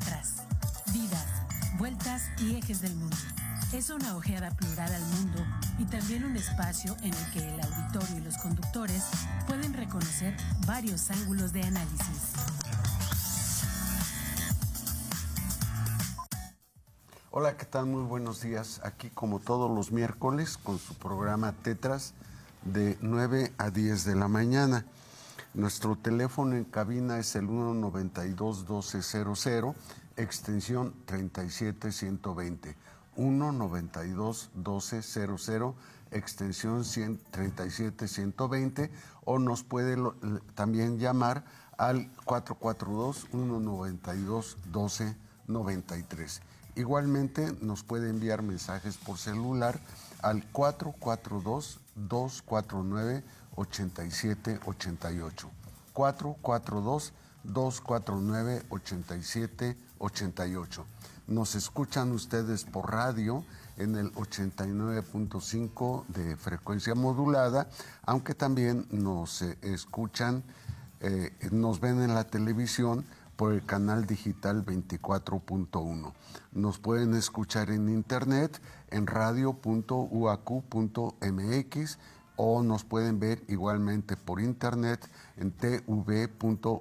Tetras, vidas, vueltas y ejes del mundo. Es una ojeada plural al mundo y también un espacio en el que el auditorio y los conductores pueden reconocer varios ángulos de análisis. Hola, ¿qué tal? Muy buenos días. Aquí como todos los miércoles con su programa Tetras de 9 a 10 de la mañana. Nuestro teléfono en cabina es el 192-1200, extensión 37120. 192-1200, extensión 37120, o nos puede también llamar al 442-192-1293. Igualmente nos puede enviar mensajes por celular al 442-249-8788. 442-249-8788. Nos escuchan ustedes por radio en el 89.5 de frecuencia modulada, aunque también nos escuchan, nos ven en la televisión por el canal digital 24.1. Nos pueden escuchar en internet en radio.uac.mx o nos pueden ver igualmente por internet en tv.uac.mx.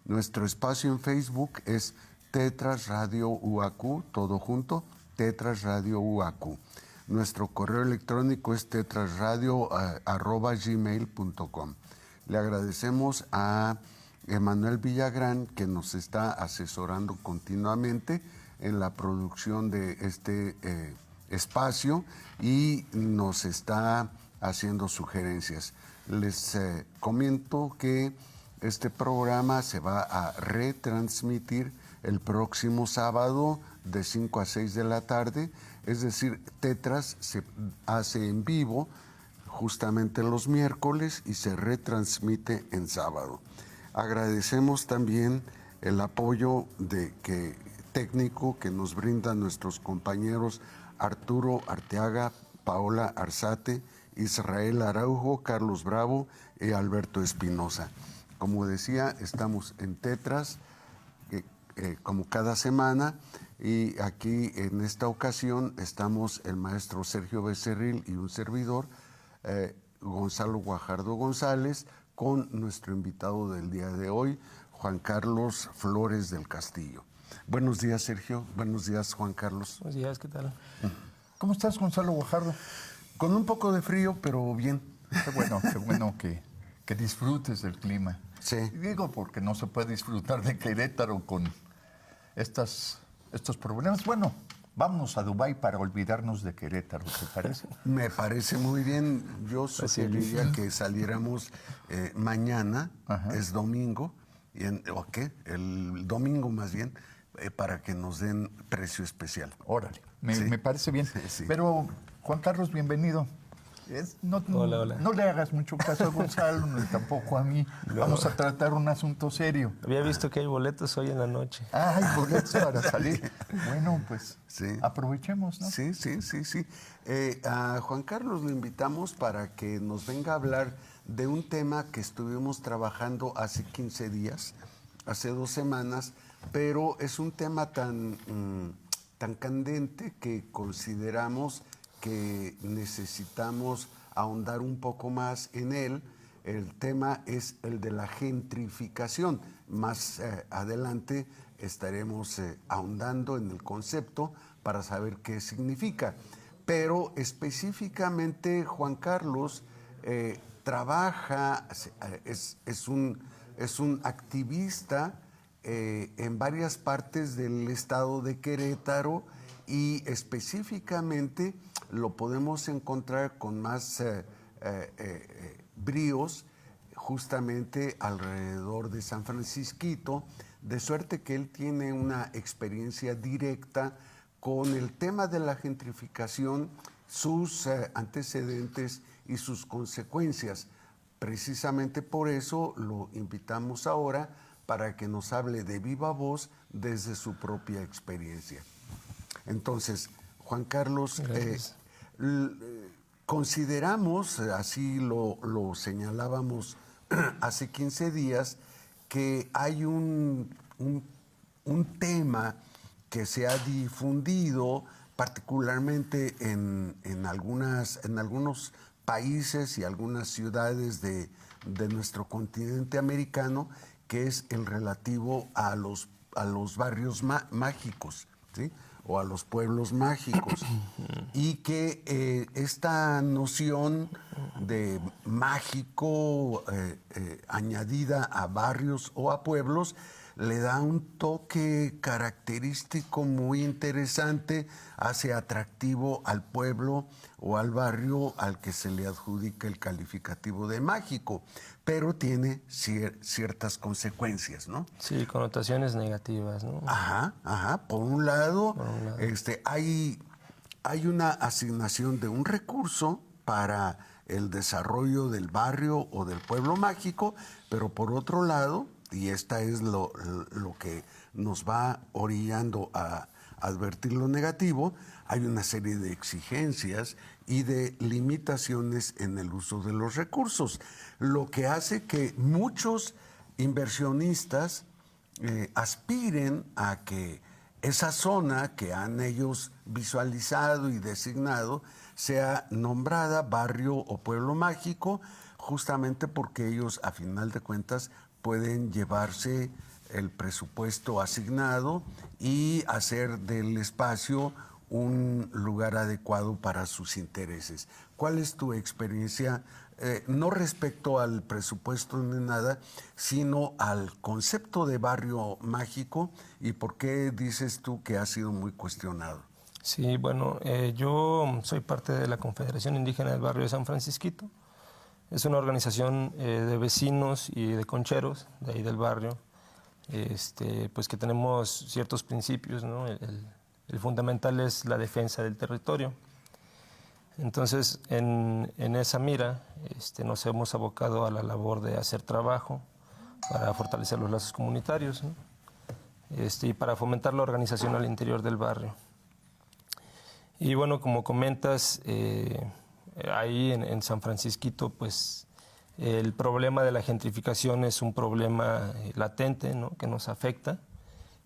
Nuestro espacio en Facebook es Tetras Radio UAQ, todo junto, Tetras Radio UAQ. Nuestro correo electrónico es tetrasradio@gmail.com. Le agradecemos a Emanuel Villagrán, que nos está asesorando continuamente en la producción de este espacio y nos está haciendo sugerencias. Les comento que este programa se va a retransmitir el próximo sábado de 5 a 6 de la tarde, es decir, Tetras se hace en vivo justamente los miércoles y se retransmite en sábado. Agradecemos también el apoyo técnico que nos brindan nuestros compañeros Arturo Arteaga, Paola Arzate, Israel Araujo, Carlos Bravo y Alberto Espinosa. Como decía, estamos en Tetras como cada semana, y aquí en esta ocasión estamos el maestro Sergio Becerril y un servidor, Gonzalo Guajardo González, con nuestro invitado del día de hoy, Juan Carlos Flores del Castillo. Buenos días, Sergio. Buenos días, Juan Carlos. Buenos días, ¿qué tal? ¿Cómo estás, Gonzalo Guajardo? Con un poco de frío, pero bien. Qué bueno que disfrutes del clima. Sí. Y digo porque no se puede disfrutar de Querétaro con estos problemas. Bueno, vámonos a Dubái para olvidarnos de Querétaro, ¿te parece? Me parece muy bien. Yo sugeriría que saliéramos mañana, es domingo, ¿o qué? El domingo más bien, para que nos den precio especial. Órale, me parece bien. Sí. Pero, Juan Carlos, bienvenido. Hola. No le hagas mucho caso a Gonzalo, ni tampoco a mí. No. Vamos a tratar un asunto serio. Había visto que hay boletos hoy en la noche. Ah, hay boletos para salir. Bueno, pues sí. Aprovechemos, ¿no? Sí. A Juan Carlos lo invitamos para que nos venga a hablar de un tema que estuvimos trabajando hace 15 días, hace 2 semanas, pero es un tema tan candente que consideramos que necesitamos ahondar un poco más en él. El tema es el de la gentrificación. Más adelante estaremos ahondando en el concepto para saber qué significa. Pero específicamente Juan Carlos trabaja, es un activista en varias partes del estado de Querétaro, y específicamente lo podemos encontrar con más bríos justamente alrededor de San Francisquito, de suerte que él tiene una experiencia directa con el tema de la gentrificación, sus antecedentes y sus consecuencias. Precisamente por eso lo invitamos ahora para que nos hable de viva voz desde su propia experiencia. Entonces, Juan Carlos, consideramos, así lo señalábamos hace 15 días, que hay un un tema que se ha difundido particularmente en algunos países y algunas ciudades de nuestro continente americano, que es el relativo a los barrios mágicos, ¿sí? O a los pueblos mágicos. Y que esta noción de mágico añadida a barrios o a pueblos le da un toque característico muy interesante, hace atractivo al pueblo o al barrio al que se le adjudica el calificativo de mágico, pero tiene ciertas consecuencias, ¿no? Sí, connotaciones negativas, ¿no? Ajá. Por un lado, hay una asignación de un recurso para el desarrollo del barrio o del pueblo mágico, pero por otro lado, y esta es lo que nos va orillando a advertir lo negativo, hay una serie de exigencias y de limitaciones en el uso de los recursos, lo que hace que muchos inversionistas aspiren a que esa zona que han ellos visualizado y designado sea nombrada barrio o pueblo mágico, justamente porque ellos, a final de cuentas, pueden llevarse el presupuesto asignado y hacer del espacio un lugar adecuado para sus intereses. ¿Cuál es tu experiencia, no respecto al presupuesto ni nada, sino al concepto de barrio mágico, y por qué dices tú que ha sido muy cuestionado? Sí, bueno, yo soy parte de la Confederación Indígena del Barrio de San Francisquito. Es una organización de vecinos y de concheros de ahí del barrio, pues que tenemos ciertos principios, ¿no? El fundamental es la defensa del territorio. Entonces, en esa mira, nos hemos abocado a la labor de hacer trabajo para fortalecer los lazos comunitarios, ¿no? Y para fomentar la organización al interior del barrio. Y bueno, como comentas, ahí en San Francisquito, pues el problema de la gentrificación es un problema latente, ¿no? Que nos afecta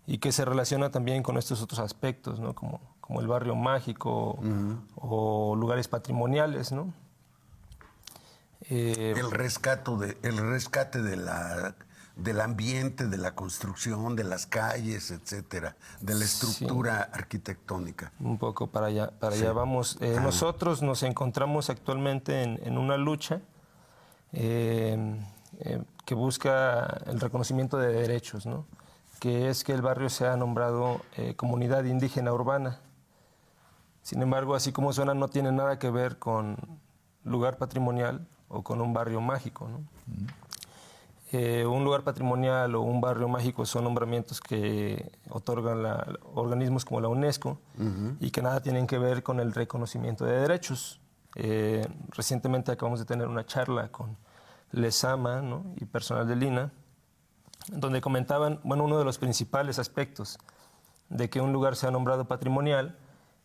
y que se relaciona también con estos otros aspectos, ¿no? Como el barrio mágico o lugares patrimoniales, ¿no? El rescate del ambiente, de la construcción, de las calles, etcétera, de la estructura arquitectónica. Un poco para allá vamos. Nosotros nos encontramos actualmente en una lucha que busca el reconocimiento de derechos, ¿no? Que es que el barrio sea nombrado comunidad indígena urbana. Sin embargo, así como suena, no tiene nada que ver con lugar patrimonial o con un barrio mágico, ¿no? Un lugar patrimonial o un barrio mágico son nombramientos que otorgan organismos como la UNESCO y que nada tienen que ver con el reconocimiento de derechos. Recientemente acabamos de tener una charla con Lezama, ¿no? Y personal del INAH, donde comentaban, bueno, uno de los principales aspectos de que un lugar sea nombrado patrimonial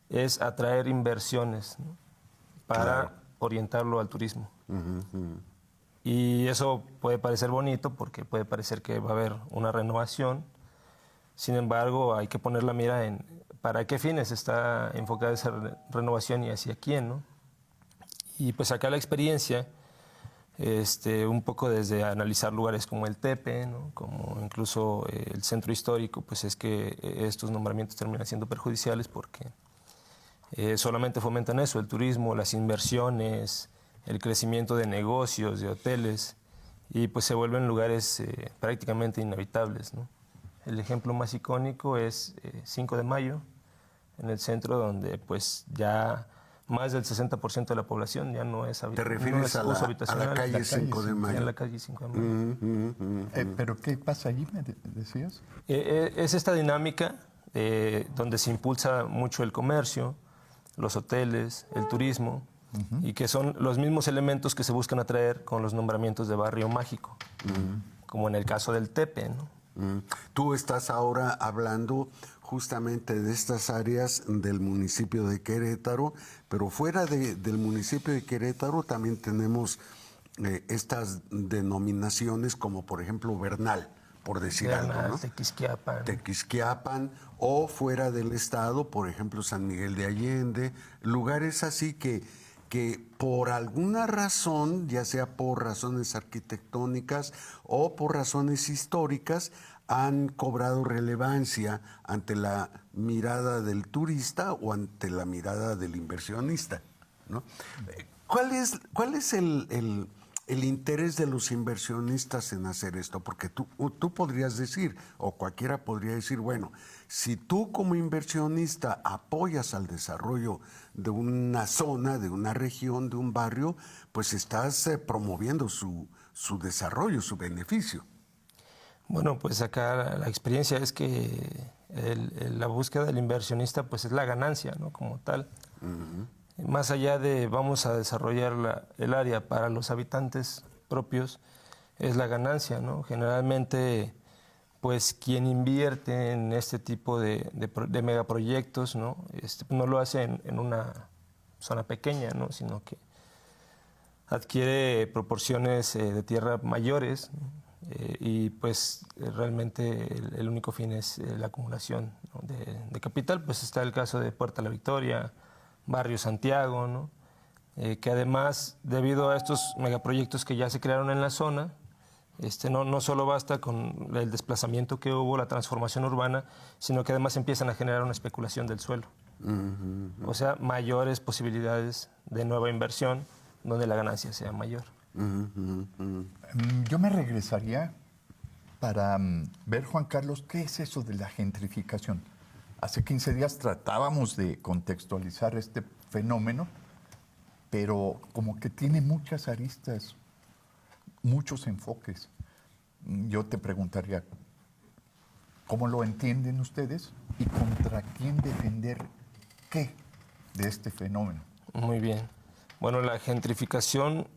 es atraer inversiones, ¿no? Para orientarlo al turismo. Y eso puede parecer bonito porque puede parecer que va a haber una renovación. Sin embargo, hay que poner la mira en para qué fines está enfocada esa renovación y hacia quién, ¿no? Y pues acá la experiencia, un poco desde analizar lugares como el Tepe, ¿no? Como incluso el centro histórico, pues es que estos nombramientos terminan siendo perjudiciales porque solamente fomentan eso, el turismo, las inversiones, el crecimiento de negocios, de hoteles, y pues se vuelven lugares prácticamente inhabitables, ¿no? El ejemplo más icónico es 5 de Mayo, en el centro, donde pues ya más del 60% de la población ya no es habitacional. ¿Te refieres a la calle 5 de Mayo? En la calle 5 de Mayo. ¿Pero qué pasa allí, me decías? Es esta dinámica donde se impulsa mucho el comercio, los hoteles, el turismo, y que son los mismos elementos que se buscan atraer con los nombramientos de barrio mágico, como en el caso del Tepe, ¿no? Tú estás ahora hablando justamente de estas áreas del municipio de Querétaro, pero fuera del municipio de Querétaro también tenemos estas denominaciones como por ejemplo Bernal, por decir Bernal, algo, ¿no? Tequisquiapan. Tequisquiapan, o fuera del estado, por ejemplo, San Miguel de Allende, lugares así que por alguna razón, ya sea por razones arquitectónicas o por razones históricas, han cobrado relevancia ante la mirada del turista o ante la mirada del inversionista, ¿no? ¿Cuál es el interés de los inversionistas en hacer esto? Porque tú podrías decir, o cualquiera podría decir, bueno, si tú como inversionista apoyas al desarrollo de una zona, de una región, de un barrio, pues estás promoviendo su desarrollo, su beneficio. Bueno, pues acá la experiencia es que la búsqueda del inversionista pues es la ganancia, ¿no? Como tal. Más allá de vamos a desarrollar el área para los habitantes propios, es la ganancia, ¿no? Generalmente, pues quien invierte en este tipo de megaproyectos, ¿no? No lo hace en una zona pequeña, ¿no? Sino que adquiere proporciones de tierra mayores, ¿no? Y pues realmente el único fin es la acumulación, ¿no? de capital. Pues está el caso de Puerta La Victoria, Barrio Santiago, ¿no? Que además, debido a estos megaproyectos que ya se crearon en la zona, no solo basta con el desplazamiento que hubo, la transformación urbana, sino que además empiezan a generar una especulación del suelo. O sea, mayores posibilidades de nueva inversión donde la ganancia sea mayor. Yo me regresaría para ver, Juan Carlos, ¿qué es eso de la gentrificación? Hace 15 días tratábamos de contextualizar este fenómeno, pero como que tiene muchas aristas, muchos enfoques. Yo te preguntaría, ¿cómo lo entienden ustedes y contra quién defender qué de este fenómeno? Muy bien. Bueno, la gentrificación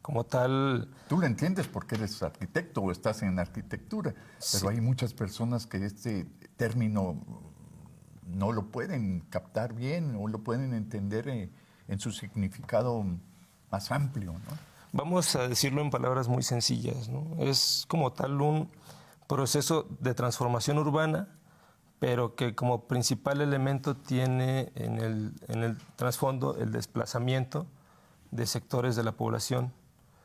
como tal... Tú lo entiendes porque eres arquitecto o estás en arquitectura, Sí. pero hay muchas personas que este término no lo pueden captar bien o lo pueden entender en su significado más amplio, ¿no? Vamos a decirlo en palabras muy sencillas, ¿no? Es como tal un proceso de transformación urbana, pero que como principal elemento tiene en el trasfondo el desplazamiento de sectores de la población,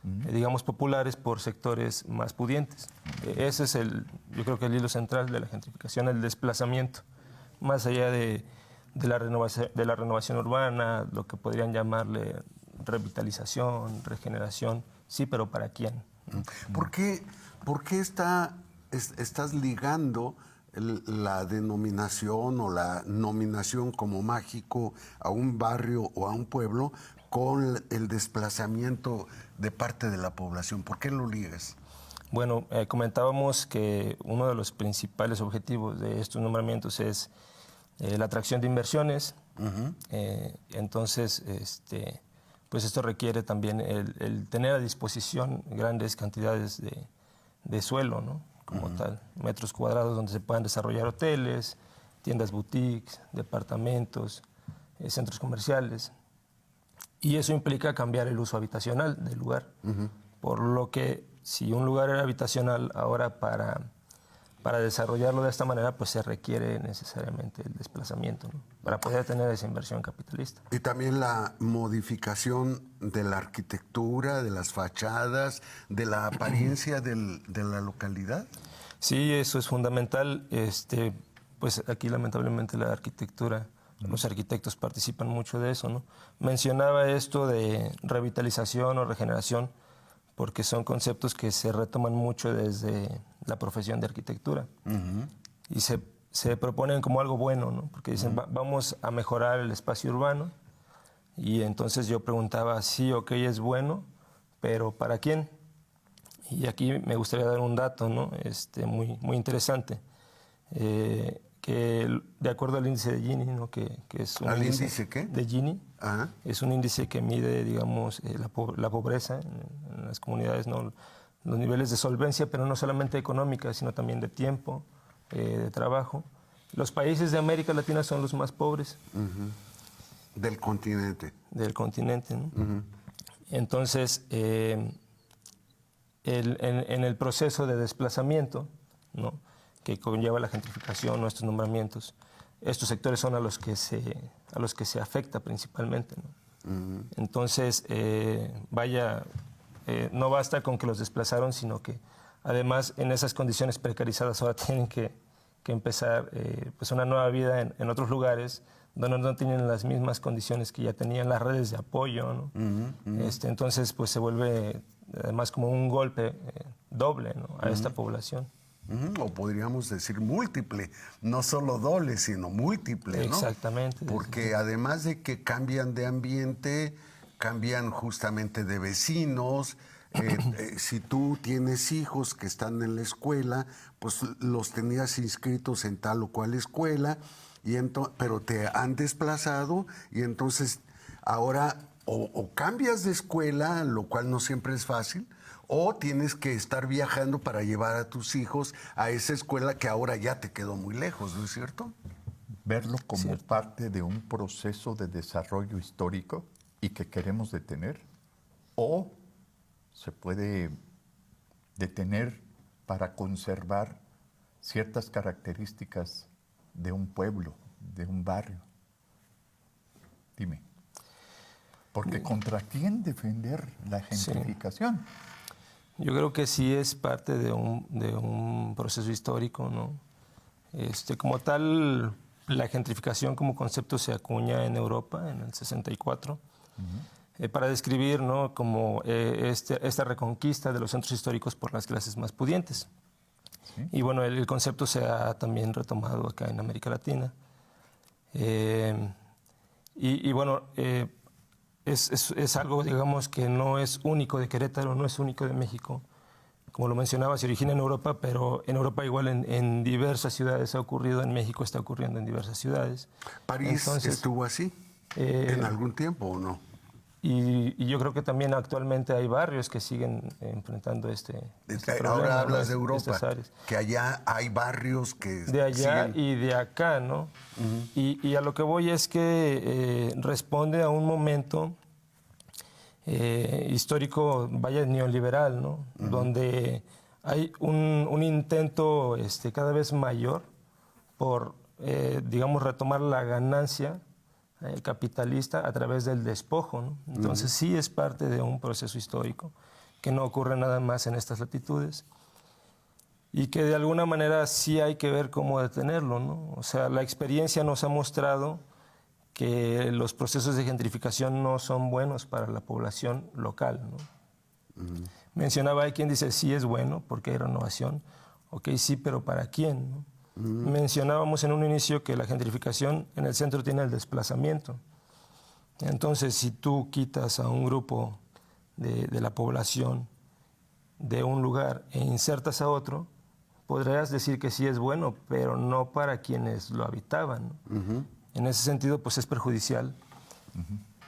digamos populares, por sectores más pudientes. Ese es yo creo que el hilo central de la gentrificación, el desplazamiento, más allá de la renovación urbana, lo que podrían llamarle revitalización, regeneración, sí, pero ¿para quién? ¿Por qué estás ligando la denominación o la nominación como mágico a un barrio o a un pueblo con el desplazamiento de parte de la población? ¿Por qué lo ligas? Bueno, comentábamos que uno de los principales objetivos de estos nombramientos es la atracción de inversiones. Entonces, pues esto requiere también el tener a disposición grandes cantidades de suelo, ¿no? Como tal, metros cuadrados donde se puedan desarrollar hoteles, tiendas boutiques, departamentos, centros comerciales. Y eso implica cambiar el uso habitacional del lugar. Por lo que si un lugar era habitacional, ahora para desarrollarlo de esta manera, pues se requiere necesariamente el desplazamiento, ¿no? Para poder tener esa inversión capitalista. Y también la modificación de la arquitectura, de las fachadas, de la apariencia de la localidad. Sí, eso es fundamental. Pues aquí lamentablemente la arquitectura, los arquitectos participan mucho de eso, ¿no? Mencionaba esto de revitalización o regeneración, porque son conceptos que se retoman mucho desde la profesión de arquitectura. Y se proponen como algo bueno, ¿no? Porque dicen, vamos a mejorar el espacio urbano. Y entonces yo preguntaba, sí, ok, es bueno, pero ¿para quién? Y aquí me gustaría dar un dato, ¿no? Muy, muy interesante. Que de acuerdo al índice de Gini, ¿no? que es un ¿Al índice qué? De Gini. Ajá. Es un índice que mide, digamos, la pobreza en las comunidades, ¿no? Los niveles de solvencia, pero no solamente económica, sino también de tiempo, de trabajo. Los países de América Latina son los más pobres. Del continente. Del continente, ¿no? Entonces, en el proceso de desplazamiento, ¿no?, que conlleva la gentrificación o estos nombramientos. Estos sectores son a los que se afecta principalmente, ¿no? Entonces, no basta con que los desplazaron, sino que además en esas condiciones precarizadas ahora tienen que empezar pues una nueva vida en otros lugares donde no tienen las mismas condiciones que ya tenían, las redes de apoyo, ¿no? Entonces pues se vuelve además como un golpe doble, ¿no?, a esta población. O podríamos decir múltiple, no solo doble, sino múltiple, ¿no? Exactamente. Porque además de que cambian de ambiente, cambian justamente de vecinos. Si tú tienes hijos que están en la escuela, pues los tenías inscritos en tal o cual escuela, pero te han desplazado y entonces ahora o cambias de escuela, lo cual no siempre es fácil, o tienes que estar viajando para llevar a tus hijos a esa escuela que ahora ya te quedó muy lejos, ¿no es cierto? Verlo como parte de un proceso de desarrollo histórico y que queremos detener, o se puede detener para conservar ciertas características de un pueblo, de un barrio. Dime. Porque ¿contra quién defender la gentrificación? Sí. Yo creo que sí es parte de un proceso histórico, ¿no? Como tal, la gentrificación como concepto se acuña en Europa en el 64. Para describir, ¿no?, como esta reconquista de los centros históricos por las clases más pudientes. ¿Sí? Y bueno, el concepto se ha también retomado acá en América Latina. Y bueno, es algo, digamos, que no es único de Querétaro, no es único de México. Como lo mencionaba, se origina en Europa, pero en Europa igual en diversas ciudades ha ocurrido, en México está ocurriendo en diversas ciudades. ¿París estuvo así en algún tiempo o no? Y yo creo que también actualmente hay barrios que siguen enfrentando este problema. Ahora hablas de Europa, que allá hay barrios que de allá siguen... y de acá, ¿no? Y a lo que voy es que responde a un momento histórico, vaya, neoliberal, ¿no? Donde hay un intento cada vez mayor por, digamos, retomar la ganancia capitalista a través del despojo, ¿no? Entonces sí es parte de un proceso histórico que no ocurre nada más en estas latitudes y que de alguna manera sí hay que ver cómo detenerlo, ¿no? O sea, la experiencia nos ha mostrado que los procesos de gentrificación no son buenos para la población local, ¿no? Mencionaba, hay quien dice sí es bueno porque hay renovación. Ok, sí, pero ¿para quién, no? Mencionábamos en un inicio que la gentrificación en el centro tiene el desplazamiento. Entonces, si tú quitas a un grupo de la población de un lugar e insertas a otro, podrías decir que sí es bueno, pero no para quienes lo habitaban, ¿no? En ese sentido, pues es perjudicial,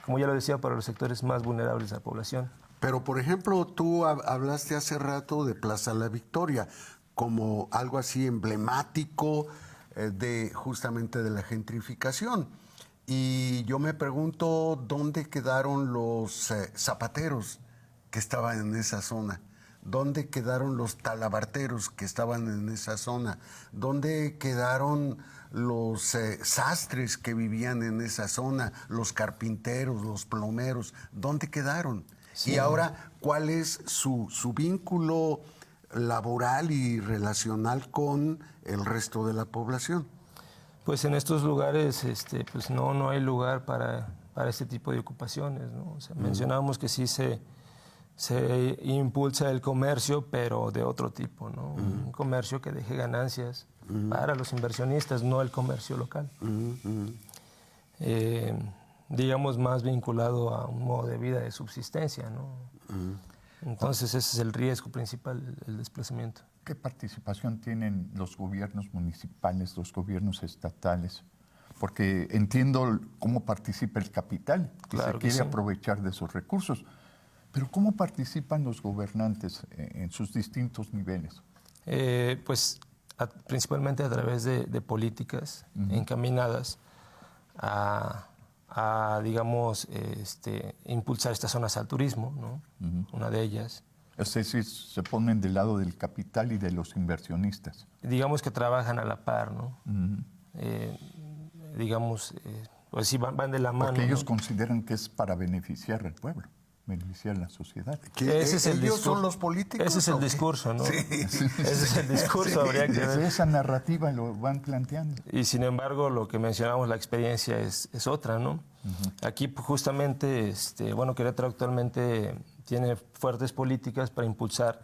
como ya lo decía, para los sectores más vulnerables de la población. Pero, por ejemplo, tú hablaste hace rato de Plaza La Victoria como algo así emblemático justamente de la gentrificación. Y yo me pregunto dónde quedaron los zapateros que estaban en esa zona, dónde quedaron los talabarteros que estaban en esa zona, dónde quedaron los sastres que vivían en esa zona, los carpinteros, los plomeros, ¿dónde quedaron? Sí. Y ahora, ¿cuál es su vínculo laboral y relacional con el resto de la población? Pues en estos lugares pues no hay lugar para este tipo de ocupaciones, ¿no? O sea, mencionábamos que sí se impulsa el comercio, pero de otro tipo, ¿no? Un comercio que deje ganancias para los inversionistas, no el comercio local. Digamos, más vinculado a un modo de vida de subsistencia, ¿no? Entonces ese es el riesgo principal, el desplazamiento. ¿Qué participación tienen los gobiernos municipales, los gobiernos estatales? Porque entiendo cómo participa el capital, que claro se quiere sí. aprovechar de sus recursos, pero ¿cómo participan los gobernantes en sus distintos niveles? Pues principalmente a través de políticas encaminadas a digamos, impulsar estas zonas al turismo, ¿no? Una de ellas. Es decir, se ponen del lado del capital y de los inversionistas. Digamos que trabajan a la par, ¿no? Pues sí, van de la mano. Porque ellos ¿no? consideran que es para beneficiar al pueblo, beneficiar a la sociedad. ¿Ese es el ellos discurso. son los políticos? Ese es el ¿o qué? discurso, ¿no? Sí. Ese es el discurso, habría que ver. Desde esa narrativa lo van planteando. Y sin embargo, lo que mencionamos, la experiencia es otra, ¿no? Aquí justamente, Querétaro actualmente tiene fuertes políticas para impulsar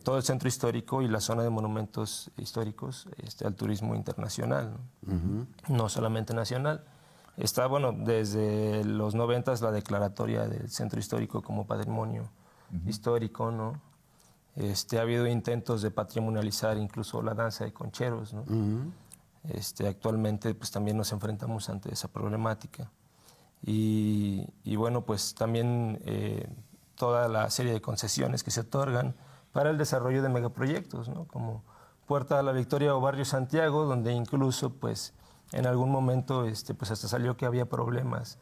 todo el centro histórico y la zona de monumentos históricos al turismo internacional, ¿no? No solamente nacional. Está, desde los 90 la declaratoria del centro histórico como patrimonio histórico, ¿no? Ha habido intentos de patrimonializar incluso la danza de concheros, ¿no? Actualmente pues también nos enfrentamos ante esa problemática. Y pues también toda la serie de concesiones que se otorgan para el desarrollo de megaproyectos, ¿no? Como Puerta a la Victoria o Barrio Santiago, donde incluso pues en algún momento pues hasta salió que había problemas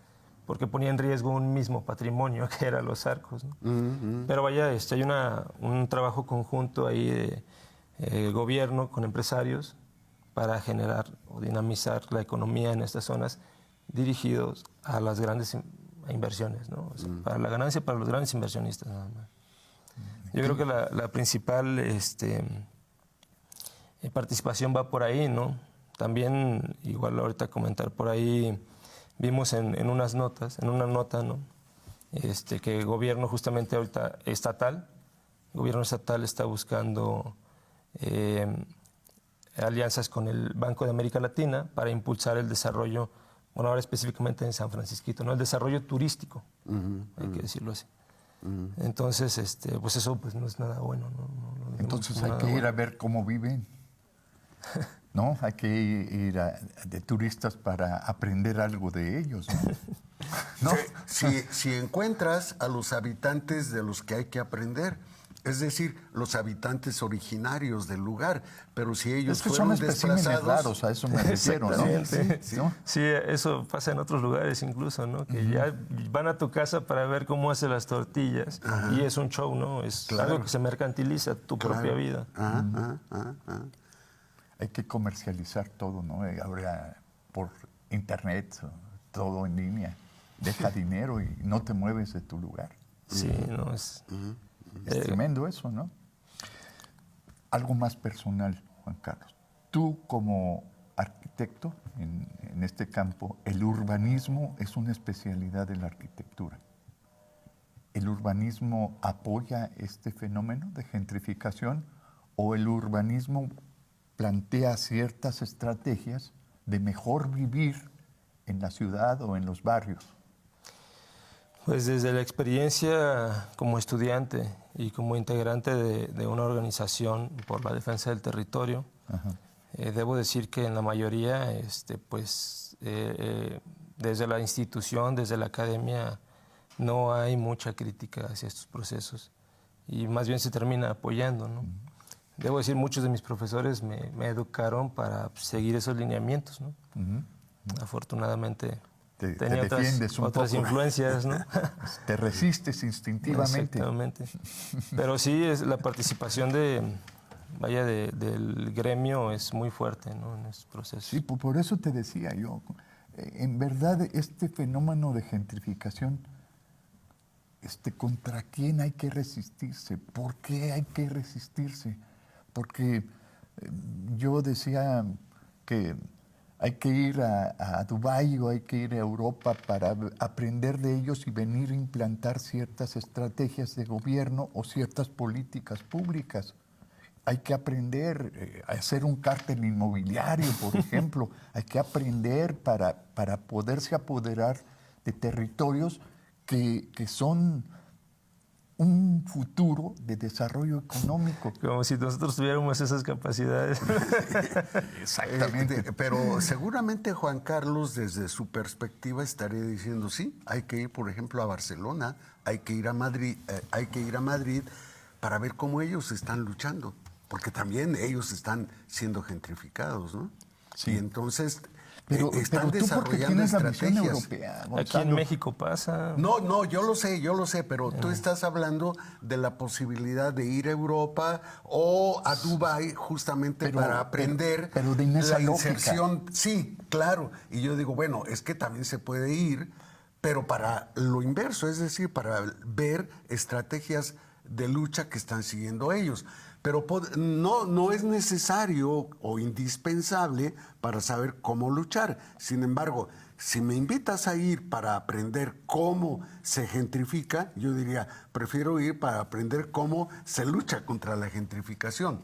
porque ponía en riesgo un mismo patrimonio que eran los arcos, ¿no? Pero vaya, hay un trabajo conjunto ahí de gobierno con empresarios para generar o dinamizar la economía en estas zonas dirigidos a las grandes inversiones, ¿no? O sea, para la ganancia para los grandes inversionistas nada más. Yo creo que la principal participación va por ahí, ¿no? También, igual ahorita comentar por ahí, vimos en una nota, ¿no? Que el gobierno justamente ahorita estatal, el gobierno estatal está buscando alianzas con el Banco de América Latina para impulsar el desarrollo, ahora específicamente en San Francisquito, ¿no? El desarrollo turístico, hay que decirlo así. Entonces, pues eso pues no es nada bueno, ¿no? Entonces hay que ir a ver cómo viven, ¿no? Hay que ir de turistas para aprender algo de ellos, ¿no? ¿No? Si encuentras a los habitantes de los que hay que aprender, es decir, los habitantes originarios del lugar, pero si ellos es que fueron son especímenes desplazados... raros, a eso me refiero, ¿no? Sí, ¿no? sí, eso pasa en otros lugares incluso, ¿no? Que ya van a tu casa para ver cómo hace las tortillas y es un show, ¿no? Es algo que se mercantiliza, tu propia vida. Hay que comercializar todo, ¿no? Ahora por internet, todo en línea. Deja dinero y no te mueves de tu lugar. Sí, no es... Es tremendo eso, ¿no? Algo más personal, Juan Carlos. Tú como arquitecto en este campo, el urbanismo es una especialidad de la arquitectura. ¿El urbanismo apoya este fenómeno de gentrificación o el urbanismo plantea ciertas estrategias de mejor vivir en la ciudad o en los barrios? Pues desde la experiencia como estudiante y como integrante de una organización por la defensa del territorio, debo decir que en la mayoría, desde la institución, desde la academia, no hay mucha crítica hacia estos procesos y más bien se termina apoyando, ¿no? Debo decir, muchos de mis profesores me educaron para seguir esos lineamientos, ¿no? Afortunadamente tenía otras influencias, ¿no? Te resistes instintivamente. Exactamente. Pero sí, la participación del gremio es muy fuerte, ¿no? En estos procesos. Sí, por eso te decía yo. En verdad, este fenómeno de gentrificación, ¿contra quién hay que resistirse? ¿Por qué hay que resistirse? Porque yo decía que hay que ir a Dubái o hay que ir a Europa para aprender de ellos y venir a implantar ciertas estrategias de gobierno o ciertas políticas públicas. Hay que aprender a hacer un cártel inmobiliario, por ejemplo. Hay que aprender para poderse apoderar de territorios que son un futuro de desarrollo económico. Como si nosotros tuviéramos esas capacidades. Exactamente. Pero seguramente Juan Carlos, desde su perspectiva, estaría diciendo, sí, hay que ir, por ejemplo, a Barcelona, hay que ir a Madrid para ver cómo ellos están luchando, porque también ellos están siendo gentrificados, ¿no? Sí. Y entonces Pero están tú porque desarrollando tienes la visión estrategias. europea, Aquí Gonzalo. en México pasa. No, yo lo sé, pero tú estás hablando de la posibilidad de ir a Europa o a Dubái justamente Pero- para aprender pero dime esa la lógica. inserción. Sí, claro. Y yo digo, bueno, es que también se puede ir, pero para lo inverso, es decir, para ver estrategias de lucha que están siguiendo ellos. Pero no es necesario o indispensable para saber cómo luchar. Sin embargo, si me invitas a ir para aprender cómo se gentrifica, yo diría, prefiero ir para aprender cómo se lucha contra la gentrificación.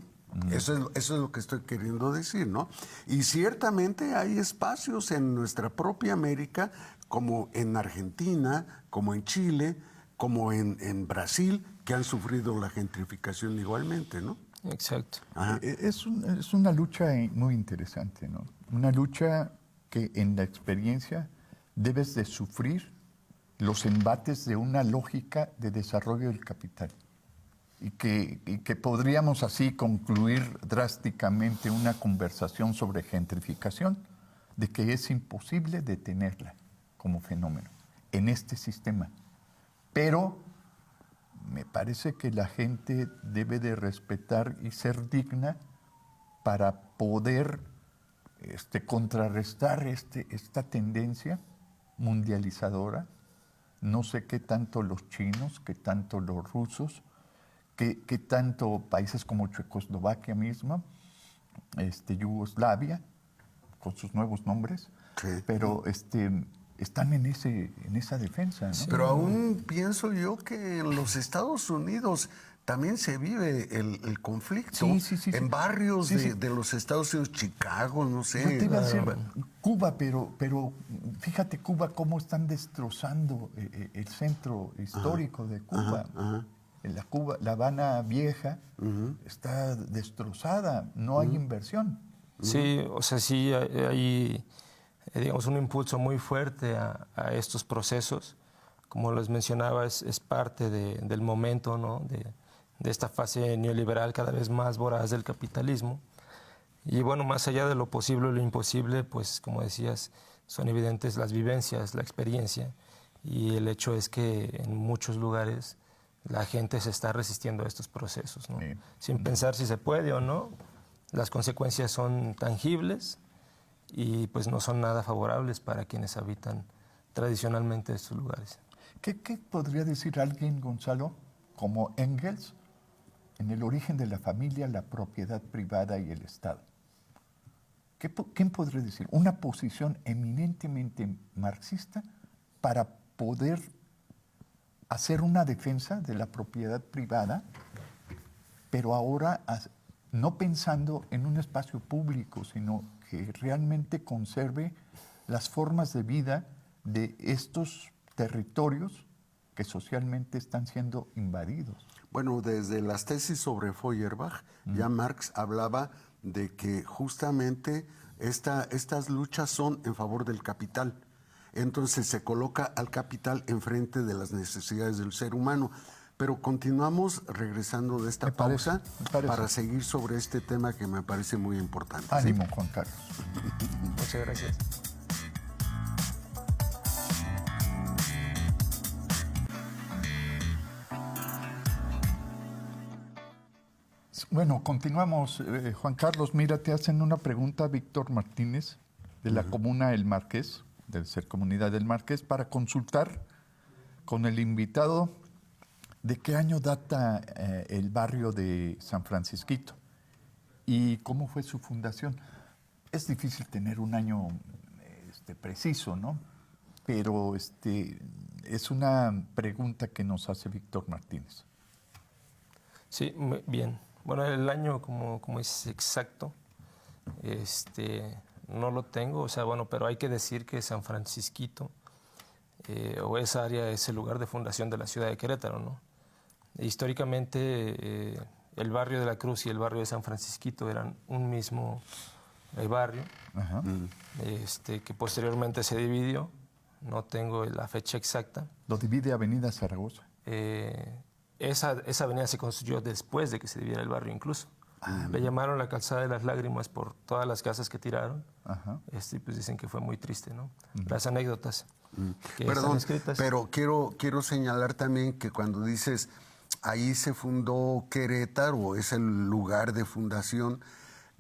Eso es lo que estoy queriendo decir, ¿no? Y ciertamente hay espacios en nuestra propia América, como en Argentina, como en Chile, como en Brasil, que han sufrido la gentrificación igualmente, ¿no? Exacto. Ajá. Es una lucha muy interesante, ¿no? Una lucha que en la experiencia debes de sufrir los embates de una lógica de desarrollo del capital. Y que podríamos así concluir drásticamente una conversación sobre gentrificación, de que es imposible detenerla como fenómeno en este sistema. Pero me parece que la gente debe de respetar y ser digna para poder contrarrestar esta tendencia mundializadora. No sé qué tanto los chinos, qué tanto los rusos, qué tanto países como Checoslovaquia misma, Yugoslavia, con sus nuevos nombres, Sí. pero están en esa defensa, ¿no? Pero aún pienso yo que en los Estados Unidos también se vive el conflicto. Sí. En barrios Sí. de los Estados Unidos, Chicago, no sé. Yo te iba a decir Cuba, pero fíjate Cuba cómo están destrozando el centro histórico de Cuba. ajá. La Habana Vieja está destrozada, no hay inversión. Sí, o sea, sí hay, digamos, un impulso muy fuerte a estos procesos. Como les mencionaba, es parte del momento, ¿no? de esta fase neoliberal cada vez más voraz del capitalismo. Y bueno, más allá de lo posible o lo imposible, pues como decías, son evidentes las vivencias, la experiencia. Y el hecho es que en muchos lugares la gente se está resistiendo a estos procesos, ¿no? Sí. Sin pensar si se puede o no. Las consecuencias son tangibles y pues no son nada favorables para quienes habitan tradicionalmente estos lugares. ¿Qué podría decir alguien, Gonzalo, como Engels, en el origen de la familia, la propiedad privada y el Estado? ¿Quién podría decir? Una posición eminentemente marxista para poder hacer una defensa de la propiedad privada, pero ahora no pensando en un espacio público, sino que realmente conserve las formas de vida de estos territorios que socialmente están siendo invadidos. Bueno, desde las tesis sobre Feuerbach, ya Marx hablaba de que justamente estas luchas son en favor del capital. Entonces se coloca al capital enfrente de las necesidades del ser humano. Pero continuamos regresando de esta Me parece, pausa me parece. para seguir sobre este tema que me parece muy importante. ¿Sí? Ánimo, Juan Carlos. Muchas gracias. Bueno, continuamos. Juan Carlos, mira, te hacen una pregunta Víctor Martínez, de la comuna El Marqués, del Ser Comunidad del Marqués, para consultar con el invitado de qué año data el barrio de San Francisquito y cómo fue su fundación. Es difícil tener un año preciso, ¿no? Pero es una pregunta que nos hace Víctor Martínez. Sí, muy bien. Bueno, el año como es exacto, no lo tengo, o sea, bueno, pero hay que decir que San Francisquito o esa área es el lugar de fundación de la ciudad de Querétaro, ¿no? Históricamente el barrio de la Cruz y el barrio de San Francisquito eran un mismo barrio, Ajá. que posteriormente se dividió, no tengo la fecha exacta. Lo divide Avenida Zaragoza. Esa avenida se construyó después de que se dividiera el barrio incluso. Le llamaron la calzada de las lágrimas por todas las casas que tiraron. Ajá. Y pues dicen que fue muy triste, ¿no? Las anécdotas que están Perdón, escritas. pero quiero señalar también que cuando dices ahí se fundó Querétaro, es el lugar de fundación,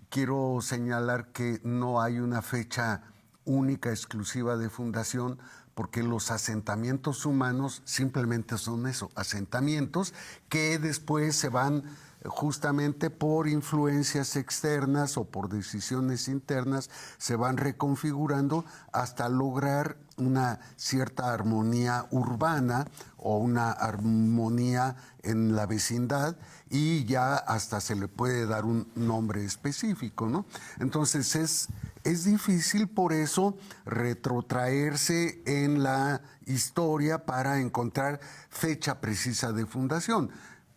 quiero señalar que no hay una fecha única, exclusiva de fundación, porque los asentamientos humanos simplemente son eso, asentamientos que después se van justamente por influencias externas o por decisiones internas, se van reconfigurando hasta lograr una cierta armonía urbana o una armonía en la vecindad, y ya hasta se le puede dar un nombre específico, ¿no? Entonces es difícil por eso retrotraerse en la historia para encontrar fecha precisa de fundación.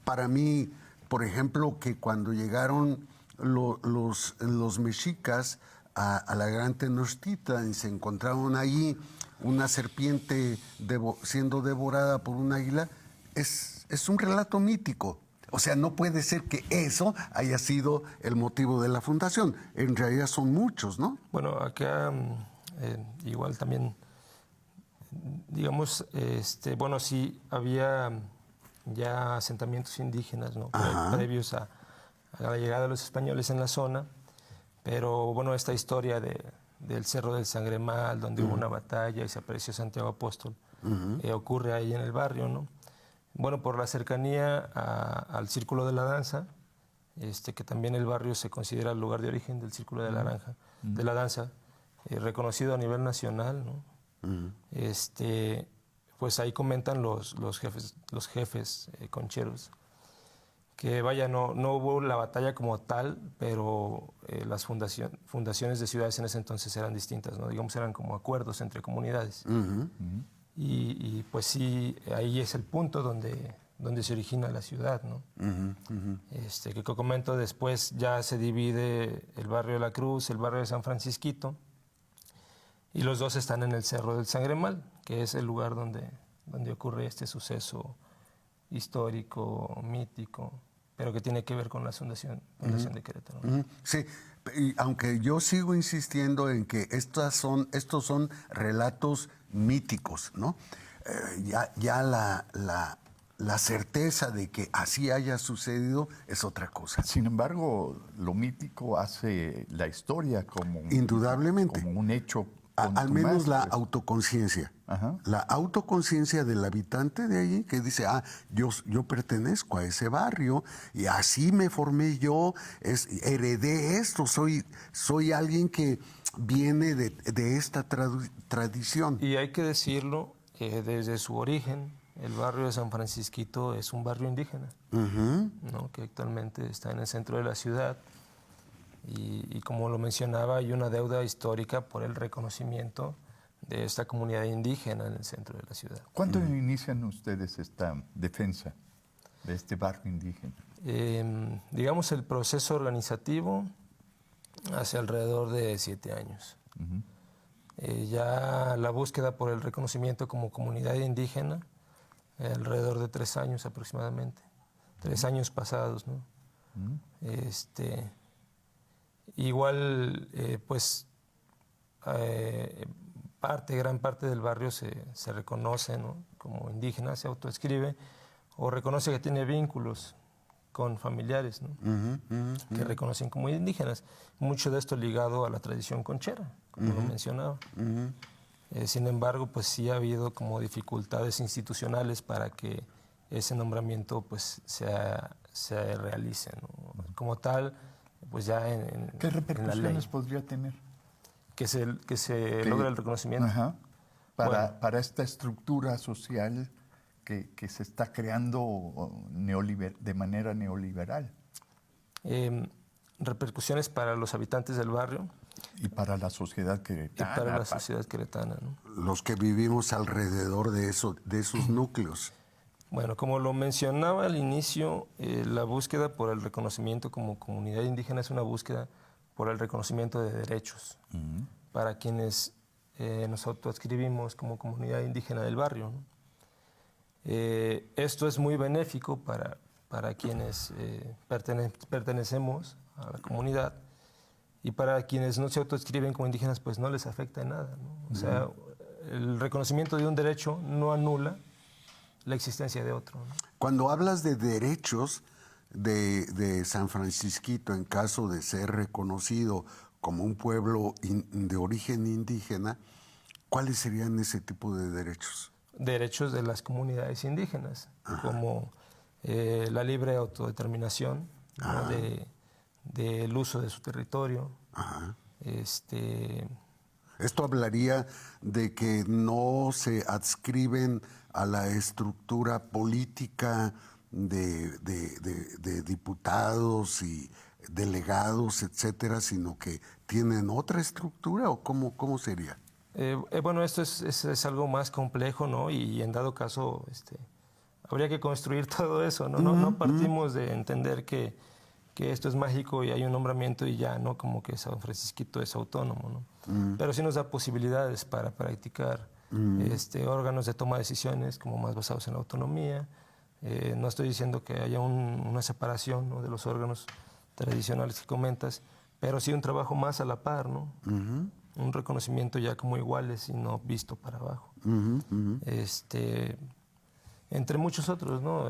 Para mí, por ejemplo, que cuando llegaron los mexicas a la Gran Tenochtitlan y se encontraron allí una serpiente siendo devorada por un águila, es un relato mítico. O sea, no puede ser que eso haya sido el motivo de la fundación. En realidad son muchos, ¿no? Bueno, acá igual también, digamos, bueno, sí había ya asentamientos indígenas, ¿no? Previos a la llegada de los españoles en la zona, pero bueno, esta historia del Cerro del Sangremal, donde hubo una batalla y se apareció Santiago Apóstol, ocurre ahí en el barrio, ¿no? Bueno, por la cercanía al Círculo de la Danza, que también el barrio se considera el lugar de origen del Círculo de la Danza, reconocido a nivel nacional, ¿no? Pues ahí comentan los jefes concheros que vaya, no hubo la batalla como tal, pero las fundaciones de ciudades en ese entonces eran distintas, ¿no? Digamos, eran como acuerdos entre comunidades. Y pues sí, ahí es el punto donde se origina la ciudad, ¿no? Que comento, después ya se divide el barrio de la Cruz, el barrio de San Francisquito, y los dos están en el Cerro del Sangremal, que es el lugar donde ocurre este suceso histórico, mítico, pero que tiene que ver con la fundación de Querétaro, ¿no? Sí, y aunque yo sigo insistiendo en que estos son relatos míticos, ¿no? Ya la certeza de que así haya sucedido es otra cosa. Sin embargo, lo mítico hace la historia como Indudablemente. como un hecho. Al menos la pues. autoconciencia. Ajá. La autoconciencia del habitante de allí que dice, yo pertenezco a ese barrio y así me formé yo, heredé esto, soy alguien que viene de esta tradición. Y hay que decirlo, desde su origen, el barrio de San Francisquito es un barrio indígena, ¿no? Que actualmente está en el centro de la ciudad. Y como lo mencionaba, hay una deuda histórica por el reconocimiento de esta comunidad indígena en el centro de la ciudad. ¿Cuándo inician ustedes esta defensa de este barrio indígena? Digamos, el proceso organizativo hace alrededor de 7 años. Ya la búsqueda por el reconocimiento como comunidad indígena, alrededor de 3 años aproximadamente. 3 años pasados, ¿no? Igual, pues, gran parte del barrio se reconoce, ¿no? Como indígena, se autoescribe o reconoce que tiene vínculos con familiares, ¿no? Que reconocen como indígenas. Mucho de esto ligado a la tradición conchera, como lo mencionaba. Sin embargo, pues sí ha habido como dificultades institucionales para que ese nombramiento pues se realice, ¿no? Como tal, pues ya ¿Qué en la repercusiones ley, podría tener? que se logre el reconocimiento. Ajá. Para esta estructura social que se está creando de manera neoliberal. Repercusiones para los habitantes del barrio Y para la sociedad queretana. y para la sociedad queretana, ¿no? Los que vivimos alrededor de esos núcleos. Bueno, como lo mencionaba al inicio, la búsqueda por el reconocimiento como comunidad indígena es una búsqueda por el reconocimiento de derechos para quienes nos autoadscribimos como comunidad indígena del barrio, ¿no? Esto es muy benéfico para quienes pertenecemos a la comunidad, y para quienes no se autoescriben como indígenas, pues no les afecta en nada, ¿no? O sea, el reconocimiento de un derecho no anula la existencia de otro, ¿no? Cuando hablas de derechos de San Francisquito, en caso de ser reconocido como un pueblo de origen indígena, ¿cuáles serían ese tipo de derechos? Derechos de las comunidades indígenas, como la libre autodeterminación, ¿no? Del uso de su territorio. Ajá. Esto hablaría de que no se adscriben a la estructura política de diputados y delegados, etcétera, sino que tienen otra estructura, ¿o cómo sería? Bueno, esto es algo más complejo, ¿no? Y en dado caso, habría que construir todo eso, ¿no? No partimos de entender que esto es mágico y hay un nombramiento y ya, ¿no? Como que San Francisquito es autónomo, ¿no? Pero sí nos da posibilidades para practicar órganos de toma de decisiones como más basados en la autonomía. No estoy diciendo que haya una separación, ¿no? de los órganos tradicionales que comentas, pero sí un trabajo más a la par, ¿no? Un reconocimiento ya como iguales y no visto para abajo. Entre muchos otros, ¿no?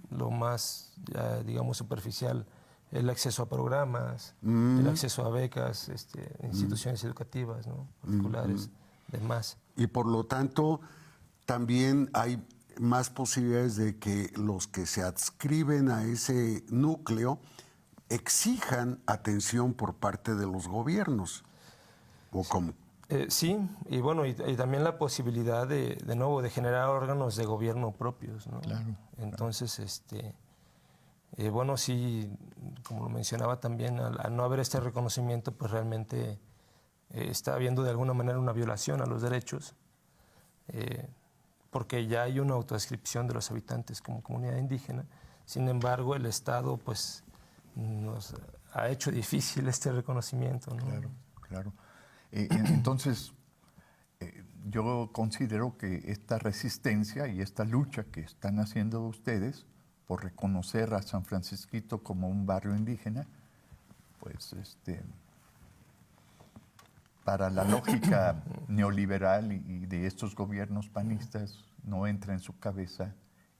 Lo más, ya, digamos, superficial, el acceso a programas, el acceso a becas, instituciones educativas, ¿no? Particulares, demás. Y por lo tanto, también hay más posibilidades de que los que se adscriben a ese núcleo exijan atención por parte de los gobiernos. ¿O cómo? Sí, y bueno, y también la posibilidad de nuevo, de generar órganos de gobierno propios, ¿no? Claro. Entonces, bueno, sí, como lo mencionaba también, al no haber este reconocimiento, pues realmente está habiendo de alguna manera una violación a los derechos, porque ya hay una autoadscripción de los habitantes como comunidad indígena. Sin embargo, el Estado, pues, nos ha hecho difícil este reconocimiento, ¿no? Claro, claro. Entonces, yo considero que esta resistencia y esta lucha que están haciendo ustedes por reconocer a San Francisquito como un barrio indígena, pues para la lógica neoliberal y de estos gobiernos panistas no entra en su cabeza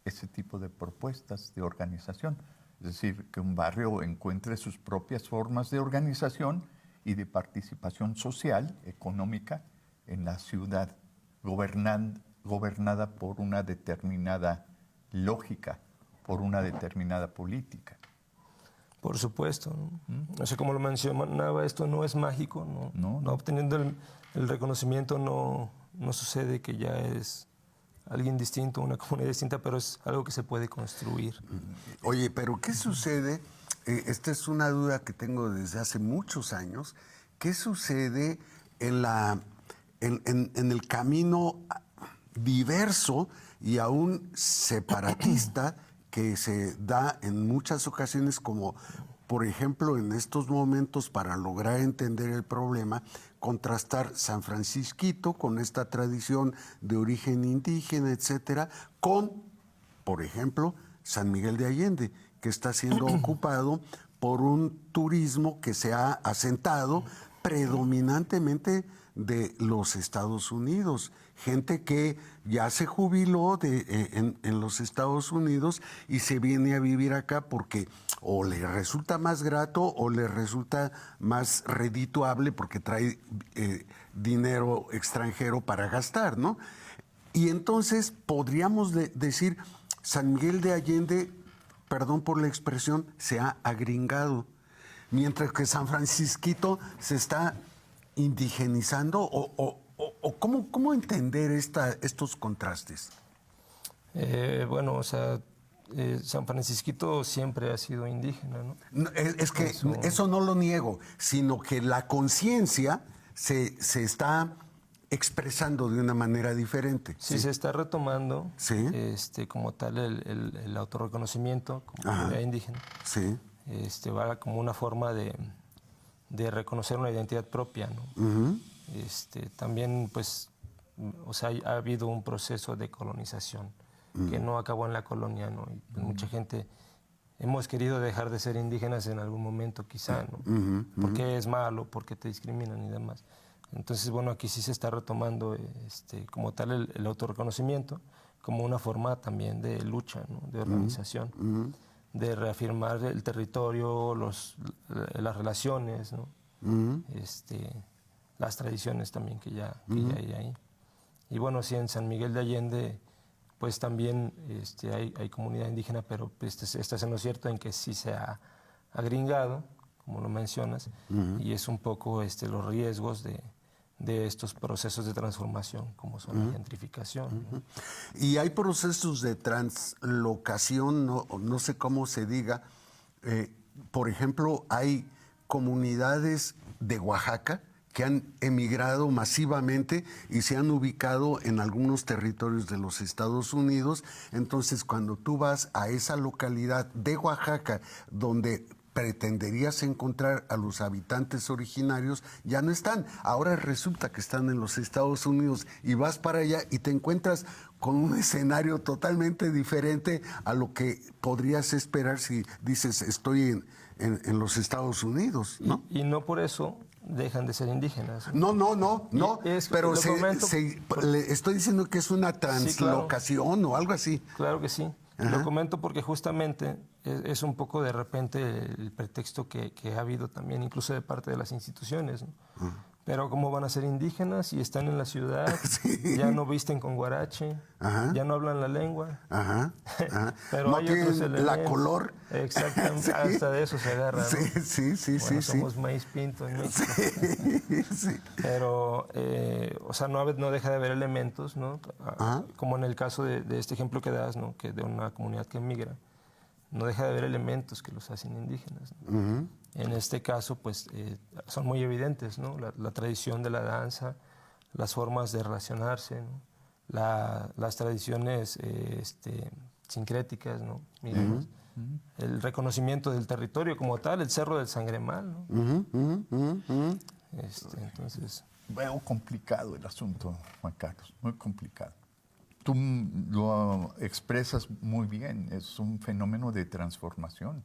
ese tipo de propuestas de organización. Es decir, que un barrio encuentre sus propias formas de organización y de participación social, económica, en la ciudad, gobernada por una determinada lógica, por una determinada política. Por supuesto, ¿no? O sea, como lo mencionaba, esto no es mágico, ¿no? No obteniendo el reconocimiento no sucede que ya es alguien distinto, una comunidad distinta, pero es algo que se puede construir. Oye, pero ¿qué sucede? Esta es una duda que tengo desde hace muchos años. ¿Qué sucede en el camino diverso y aún separatista que se da en muchas ocasiones, como por ejemplo en estos momentos, para lograr entender el problema, contrastar San Francisquito con esta tradición de origen indígena, etcétera, con, por ejemplo, San Miguel de Allende, que está siendo ocupado por un turismo que se ha asentado predominantemente de los Estados Unidos. Gente que ya se jubiló en los Estados Unidos y se viene a vivir acá porque o le resulta más grato o le resulta más redituable porque trae dinero extranjero para gastar, ¿no? Y entonces podríamos decir, San Miguel de Allende, perdón por la expresión, se ha agringado, mientras que San Francisquito se está indigenizando, o ¿cómo entender estos contrastes? Bueno, o sea, San Francisquito siempre ha sido indígena, ¿no? No, es que eso no lo niego, sino que la conciencia se está expresando de una manera diferente. Sí, se está retomando, sí, como tal el autorreconocimiento como comunidad indígena. Sí. Va como una forma de reconocer una identidad propia, ¿no? Uh-huh. También, pues, o sea, ha habido un proceso de colonización que no acabó en la colonia, ¿no? Y pues, mucha gente hemos querido dejar de ser indígenas en algún momento quizá, ¿no? Porque es malo, porque te discriminan y demás. Entonces, bueno, aquí sí se está retomando como tal el autorreconocimiento como una forma también de lucha, ¿no? De organización, de reafirmar el territorio, las relaciones, ¿no? Las tradiciones también que ya hay ahí. Y bueno, sí, en San Miguel de Allende, pues también hay comunidad indígena, pero estás en lo cierto en que sí se ha agringado, como lo mencionas, y es un poco los riesgos de estos procesos de transformación, como son la gentrificación, ¿no? Y hay procesos de translocación, no sé cómo se diga. Por ejemplo, hay comunidades de Oaxaca que han emigrado masivamente y se han ubicado en algunos territorios de los Estados Unidos. Entonces, cuando tú vas a esa localidad de Oaxaca, donde pretenderías encontrar a los habitantes originarios, ya no están. Ahora resulta que están en los Estados Unidos y vas para allá y te encuentras con un escenario totalmente diferente a lo que podrías esperar si dices estoy en los Estados Unidos, ¿no? Y no por eso dejan de ser indígenas. No, pero le estoy diciendo que es una translocación, sí, claro, o algo así. Claro que sí. Ajá. Lo comento porque justamente es un poco de repente el pretexto que ha habido también, incluso de parte de las instituciones, ¿no? Pero ¿cómo van a ser indígenas y están en la ciudad? Sí. Ya no visten con guarache, ya no hablan la lengua. Pero no hay tienen otros elementos. La color. Exactamente, sí. Hasta de eso se agarra, ¿no? Sí. Somos maíz pinto en México. Sí. Pero, o sea, no deja de haber elementos, ¿no? Como en el caso de este ejemplo que das, ¿no? Que de una comunidad que emigra, no deja de haber elementos que los hacen indígenas, ¿no? En este caso, pues, son muy evidentes, ¿no? La tradición de la danza, las formas de relacionarse, ¿no? Las tradiciones sincréticas, ¿no? Miremos, el reconocimiento del territorio como tal, el Cerro del Sangremal, ¿no? Entonces... Veo complicado el asunto, Juan Carlos, muy complicado. Tú lo expresas muy bien, es un fenómeno de transformación.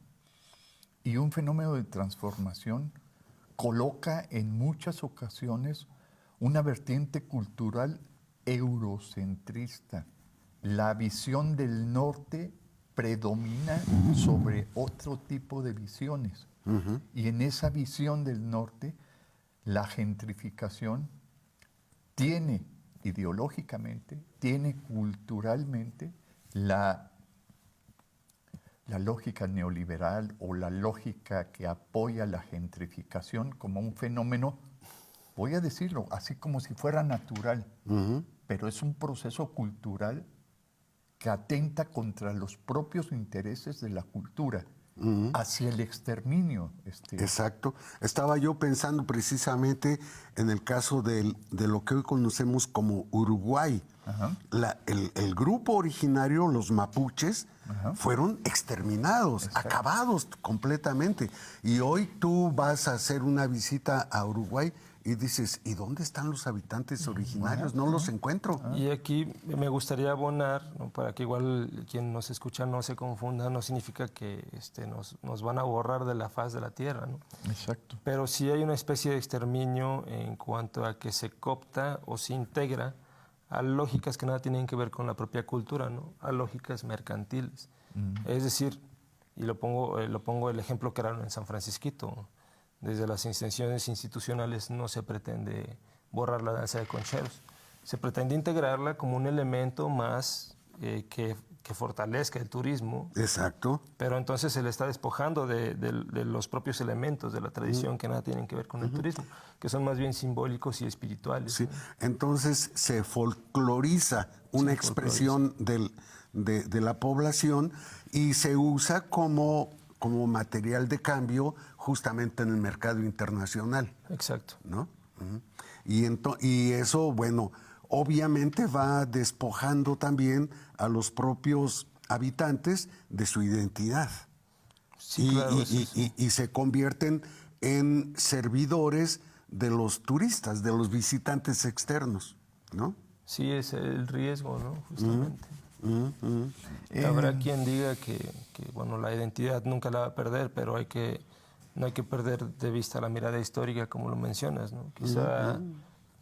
Y un fenómeno de transformación coloca en muchas ocasiones una vertiente cultural eurocentrista. La visión del norte predomina sobre otro tipo de visiones. Y en esa visión del norte, la gentrificación tiene ideológicamente, tiene culturalmente la lógica neoliberal o la lógica que apoya la gentrificación como un fenómeno, voy a decirlo, así como si fuera natural, pero es un proceso cultural que atenta contra los propios intereses de la cultura, hacia el exterminio. Exacto. Estaba yo pensando precisamente en el caso de lo que hoy conocemos como Uruguay. El grupo originario, los mapuches, fueron exterminados, acabados completamente. Y hoy tú vas a hacer una visita a Uruguay y dices, ¿y dónde están los habitantes originarios? No los encuentro. Y aquí me gustaría abonar, ¿no? Para que igual quien nos escucha no se confunda, no significa que nos van a borrar de la faz de la tierra, ¿no? Exacto. Pero sí hay una especie de exterminio en cuanto a que se coopta o se integra a lógicas que nada tienen que ver con la propia cultura, ¿no? A lógicas mercantiles. Es decir, y lo pongo el ejemplo que era en San Francisquito. Desde las instituciones institucionales no se pretende borrar la danza de concheros. Se pretende integrarla como un elemento más que fortalezca el turismo. Exacto. Pero entonces se le está despojando de los propios elementos de la tradición que nada tienen que ver con el turismo, que son más bien simbólicos y espirituales. Sí. ¿No? Entonces se folcloriza una expresión de la población y se usa como material de cambio justamente en el mercado internacional. Exacto. ¿No? Y eso, bueno, obviamente va despojando también a los propios habitantes de su identidad. Sí, claro, y se convierten en servidores de los turistas, de los visitantes externos, ¿no? Sí, es el riesgo, ¿no? Justamente. Habrá quien diga bueno, la identidad nunca la va a perder, pero no hay que perder de vista la mirada histórica, como lo mencionas, ¿no? Quizá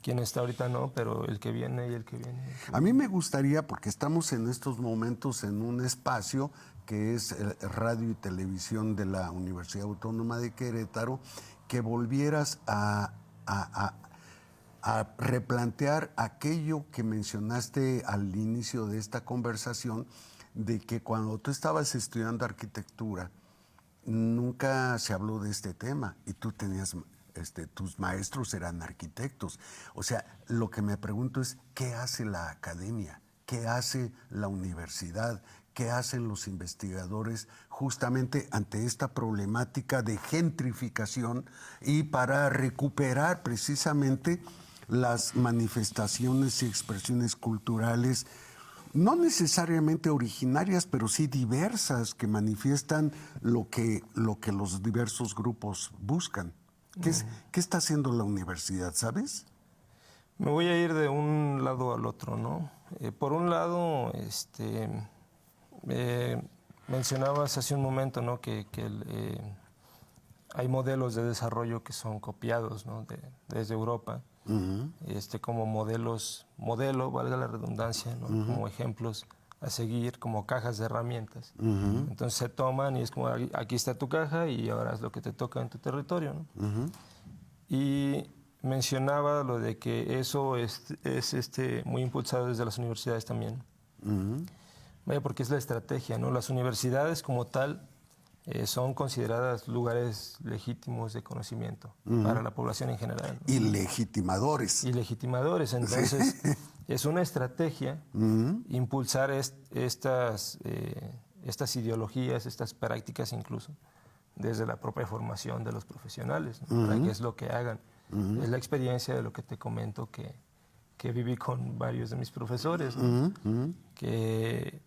quien está ahorita no, pero el que viene y el que viene. A mí me gustaría, porque estamos en estos momentos en un espacio que es radio y televisión de la Universidad Autónoma de Querétaro, que volvieras a replantear aquello que mencionaste al inicio de esta conversación, de que cuando tú estabas estudiando arquitectura, nunca se habló de este tema y tú tenías, tus maestros eran arquitectos. O sea, lo que me pregunto es, ¿qué hace la academia? ¿Qué hace la universidad? ¿Qué hacen los investigadores justamente ante esta problemática de gentrificación y para recuperar precisamente las manifestaciones y expresiones culturales, no necesariamente originarias, pero sí diversas, que manifiestan lo que los diversos grupos buscan? ¿Qué está haciendo la universidad, sabes? Me voy a ir de un lado al otro, ¿no? Por un lado, mencionabas hace un momento, ¿no? que hay modelos de desarrollo que son copiados, ¿no? desde Europa, como modelo, valga la redundancia, ¿no? Como ejemplos a seguir, como cajas de herramientas. Entonces se toman y es como, aquí está tu caja y ahora es lo que te toca en tu territorio, ¿no? Y mencionaba lo de que eso es muy impulsado desde las universidades también. Vaya, porque es la estrategia, ¿no? Las universidades como tal son consideradas lugares legítimos de conocimiento para la población en general, ¿no? Y legitimadores. Y legitimadores. Entonces, es una estrategia impulsar estas ideologías, estas prácticas incluso, desde la propia formación de los profesionales, ¿no? Para que es lo que hagan. Es la experiencia de lo que te comento que viví con varios de mis profesores, ¿no? Que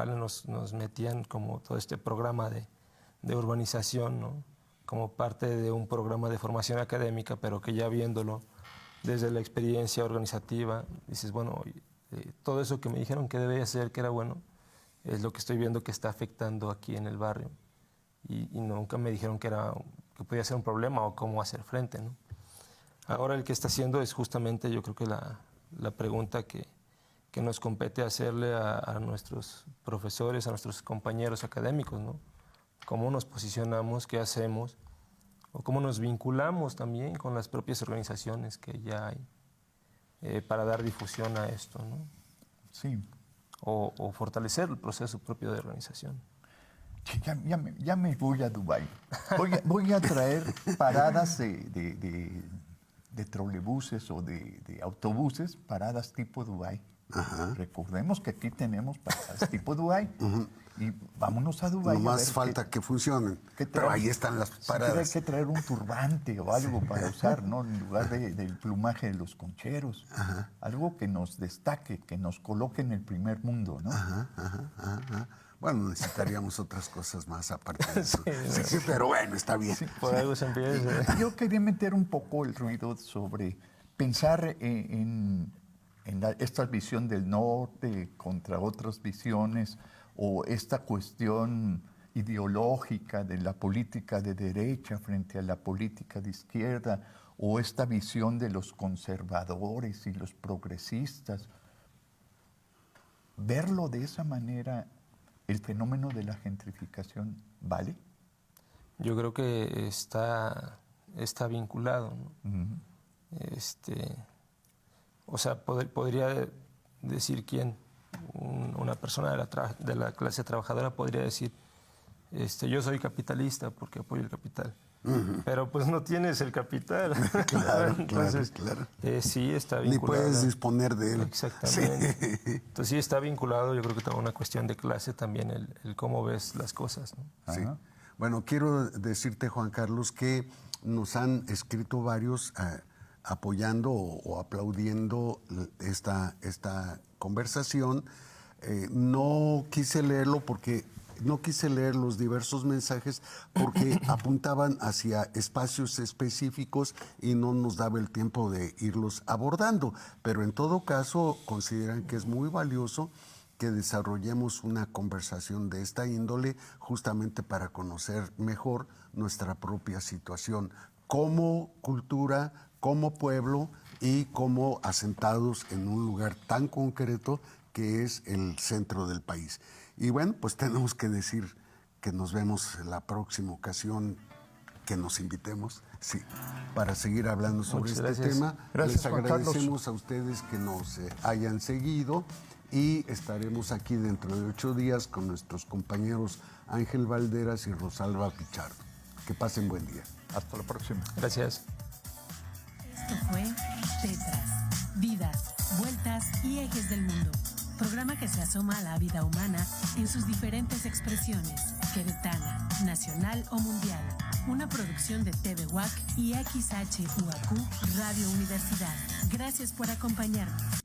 nos metían como todo este programa de urbanización, ¿no? Como parte de un programa de formación académica, pero que ya viéndolo desde la experiencia organizativa, dices, bueno, todo eso que me dijeron que debía ser, que era bueno, es lo que estoy viendo que está afectando aquí en el barrio. Y nunca me dijeron que podía ser un problema o cómo hacer frente, ¿no? Ahora el que está haciendo es justamente, yo creo que la pregunta que nos compete hacerle a nuestros profesores, a nuestros compañeros académicos, ¿no? Cómo nos posicionamos, qué hacemos, o cómo nos vinculamos también con las propias organizaciones que ya hay para dar difusión a esto, ¿no? Sí. O fortalecer el proceso propio de organización. Ya me voy a Dubái. Voy a traer paradas de trolebuses o de autobuses, paradas tipo Dubái. Recordemos que aquí tenemos paradas tipo Dubái. Y vámonos a Dubái. No más falta que funcionen. Pero ahí están las paradas. Hay que traer un turbante o algo para usar, ¿no? En lugar del plumaje de los concheros. Algo que nos destaque, que nos coloque en el primer mundo, ¿no? Bueno, necesitaríamos otras cosas más aparte de eso. Sí, pero bueno, está bien. Sí, por algo se empieza. Yo quería meter un poco el ruido sobre pensar en esta visión del norte contra otras visiones, o esta cuestión ideológica de la política de derecha frente a la política de izquierda, o esta visión de los conservadores y los progresistas. Verlo de esa manera, el fenómeno de la gentrificación, ¿vale? Yo creo que está vinculado, ¿no? O sea, podría decir quién, una persona de la clase trabajadora podría decir, yo soy capitalista porque apoyo el capital. Pero pues no tienes el capital. Entonces, claro. Sí está vinculado. Ni puedes disponer de él. Exactamente. Sí. Entonces sí está vinculado, yo creo que también una cuestión de clase también, el cómo ves las cosas, ¿no? Sí. Bueno, quiero decirte, Juan Carlos, que nos han escrito varios apoyando o aplaudiendo esta conversación. No quise leerlo porque no quise leer los diversos mensajes porque apuntaban hacia espacios específicos y no nos daba el tiempo de irlos abordando. Pero en todo caso, consideran que es muy valioso que desarrollemos una conversación de esta índole justamente para conocer mejor nuestra propia situación como cultura, como pueblo y como asentados en un lugar tan concreto que es el centro del país. Y bueno, pues tenemos que decir que nos vemos en la próxima ocasión que nos invitemos, sí, para seguir hablando sobre Muchas este gracias. tema. Gracias, Les Juan Carlos. agradecemos a ustedes que nos hayan seguido y estaremos aquí dentro de 8 días con nuestros compañeros Ángel Valderas y Rosalba Pichardo. Que pasen buen día. Hasta la próxima. Gracias. Esto fue Tetras, Vidas, Vueltas y Ejes del Mundo. Programa que se asoma a la vida humana en sus diferentes expresiones, queretana, nacional o mundial. Una producción de TV UAC y XHUAQ Radio Universidad. Gracias por acompañarnos.